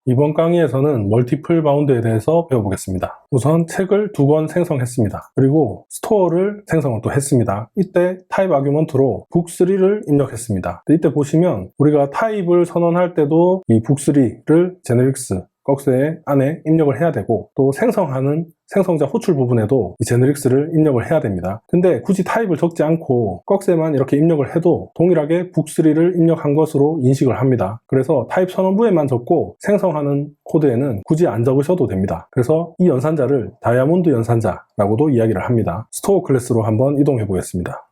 이번 강의에서는 멀티플 바운드에 대해서 배워보겠습니다. 우선 책을 2권 생성했습니다. 그리고 스토어를 생성을 또 했습니다. 이때 타입 아규먼트로 book3를 입력했습니다. 이때 보시면 우리가 타입을 선언할 때도 이 book3를 제네릭스 꺽쇠 안에 입력을 해야 되고, 또 생성하는 생성자 호출 부분에도 이 제네릭스를 입력을 해야 됩니다. 근데 굳이 타입을 적지 않고 꺽쇠만 이렇게 입력을 해도 동일하게 book3를 입력한 것으로 인식을 합니다. 그래서 타입 선언부에만 적고 생성하는 코드에는 굳이 안 적으셔도 됩니다. 그래서 이 연산자를 다이아몬드 연산자라고도 이야기를 합니다. 스토어 클래스로 한번 이동해 보겠습니다.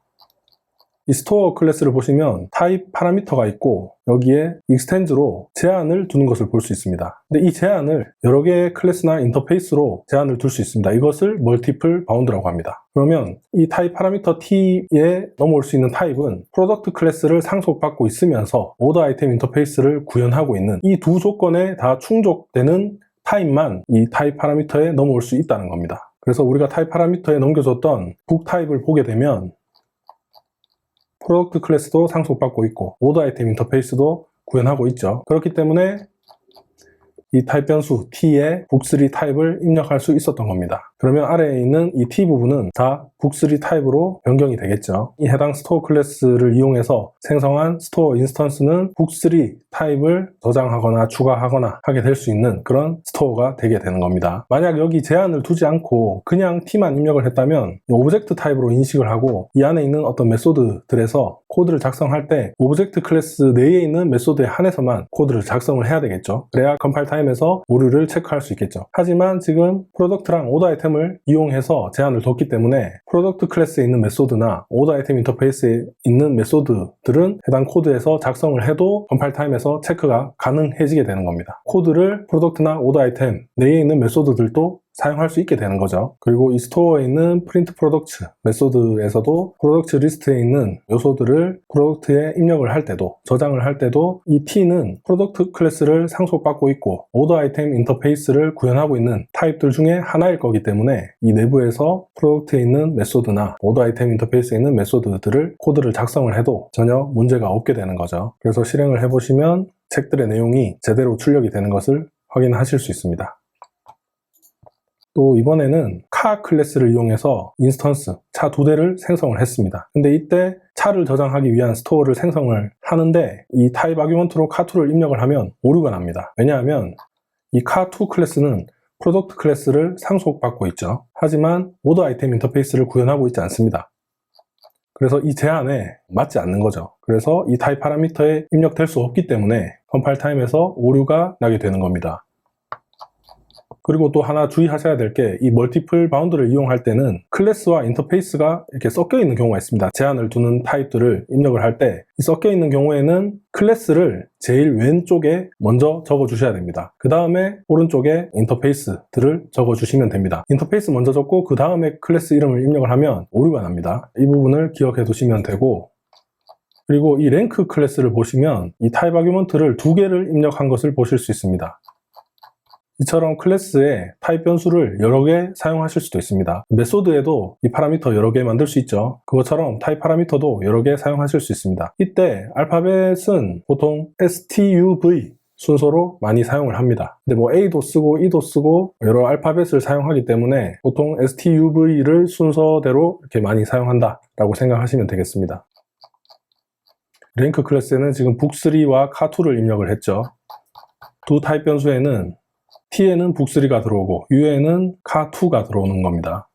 이 스토어 클래스를 보시면 타입 파라미터가 있고, 여기에 extend로 제한을 두는 것을 볼 수 있습니다. 근데 이 제한을 여러 개의 클래스나 인터페이스로 제한을 둘 수 있습니다. 이것을 멀티플 바운드라고 합니다. 그러면 이 타입 파라미터 t에 넘어올 수 있는 타입은 프로덕트 클래스를 상속받고 있으면서 오더 아이템 인터페이스를 구현하고 있는 이 두 조건에 다 충족되는 타입만 이 타입 파라미터에 넘어올 수 있다는 겁니다. 그래서 우리가 타입 파라미터에 넘겨줬던 book 타입을 보게 되면 프로덕트 클래스도 상속받고 있고 오더 아이템 인터페이스도 구현하고 있죠. 그렇기 때문에 이 타입 변수 t에 book3 타입을 입력할 수 있었던 겁니다. 그러면 아래에 있는 이 t 부분은 다 book3 타입으로 변경이 되겠죠. 이 해당 스토어 클래스를 이용해서 생성한 스토어 인스턴스는 book3 타입을 저장하거나 추가하거나 하게 될 수 있는 그런 스토어가 되게 되는 겁니다. 만약 여기 제한을 두지 않고 그냥 t만 입력을 했다면 오브젝트 타입으로 인식을 하고, 이 안에 있는 어떤 메소드들에서 코드를 작성할 때 오브젝트 클래스 내에 있는 메소드에 한해서만 코드를 작성을 해야 되겠죠. 그래야 컴파일 타임에서 오류를 체크할 수 있겠죠. 하지만 지금 프로덕트랑 오더 아이템을 이용해서 제한을 뒀기 때문에 프로덕트 클래스에 있는 메소드나 오더 아이템 인터페이스에 있는 메소드들은 해당 코드에서 작성을 해도 컴파일 타임에서 체크가 가능해지게 되는 겁니다. 코드를 프로덕트나 오더 아이템 내에 있는 메소드들도 사용할 수 있게 되는 거죠. 그리고 이 스토어에 있는 프린트 프로덕트 메소드에서도 프로덕트 리스트에 있는 요소들을 프로덕트에 입력을 할 때도, 저장을 할 때도 이 t는 프로덕트 클래스를 상속받고 있고 오더 아이템 인터페이스를 구현하고 있는 타입들 중에 하나일 거기 때문에 이 내부에서 프로덕트에 있는 메소드나 오더 아이템 인터페이스에 있는 메소드들을 코드를 작성을 해도 전혀 문제가 없게 되는 거죠. 그래서 실행을 해보시면 책들의 내용이 제대로 출력이 되는 것을 확인하실 수 있습니다. 또 이번에는 카 클래스를 이용해서 인스턴스, 차 2대를 생성을 했습니다. 근데 이때 차를 저장하기 위한 스토어를 생성을 하는데 이 타입 아규먼트로 카2를 입력을 하면 오류가 납니다. 왜냐하면 이 카2 클래스는 프로덕트 클래스를 상속받고 있죠. 하지만 오더 아이템 인터페이스를 구현하고 있지 않습니다. 그래서 이 제한에 맞지 않는 거죠. 그래서 이 타입 파라미터에 입력될 수 없기 때문에 컴파일 타임에서 오류가 나게 되는 겁니다. 그리고 또 하나 주의하셔야 될 게, 이 멀티플 바운드를 이용할 때는 클래스와 인터페이스가 이렇게 섞여 있는 경우가 있습니다. 제한을 두는 타입들을 입력을 할 때 이 섞여 있는 경우에는 클래스를 제일 왼쪽에 먼저 적어 주셔야 됩니다. 그 다음에 오른쪽에 인터페이스들을 적어 주시면 됩니다. 인터페이스 먼저 적고 그 다음에 클래스 이름을 입력을 하면 오류가 납니다. 이 부분을 기억해 두시면 되고, 그리고 이 랭크 클래스를 보시면 이 타입 아규먼트를 2개를 입력한 것을 보실 수 있습니다. 이처럼 클래스에 타입 변수를 여러 개 사용하실 수도 있습니다. 메소드에도 이 파라미터 여러 개 만들 수 있죠. 그것처럼 타입 파라미터도 여러 개 사용하실 수 있습니다. 이때 알파벳은 보통 stuv 순서로 많이 사용을 합니다. 근데 뭐 A도 쓰고 E도 쓰고 여러 알파벳을 사용하기 때문에 보통 stuv를 순서대로 이렇게 많이 사용한다 라고 생각하시면 되겠습니다. 랭크 클래스에는 지금 book3와 카2를 입력을 했죠. 두 타입 변수에는 t에는 book3가 들어오고 u에는 카2가 들어오는 겁니다.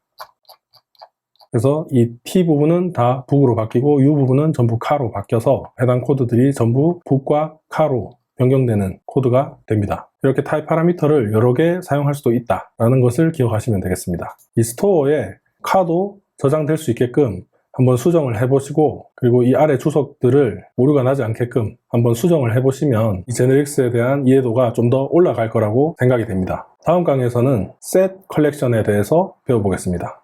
그래서 이 t 부분은 다 book으로 바뀌고 u 부분은 전부 카로 바뀌어서 해당 코드들이 전부 book과 카로 변경되는 코드가 됩니다. 이렇게 타입 파라미터를 여러 개 사용할 수도 있다라는 것을 기억하시면 되겠습니다. 이 스토어에 카도 저장될 수 있게끔 한번 수정을 해보시고, 그리고 이 아래 주석들을 오류가 나지 않게끔 한번 수정을 해보시면 이 제네릭스에 대한 이해도가 좀 더 올라갈 거라고 생각이 됩니다. 다음 강의에서는 set 컬렉션에 대해서 배워보겠습니다.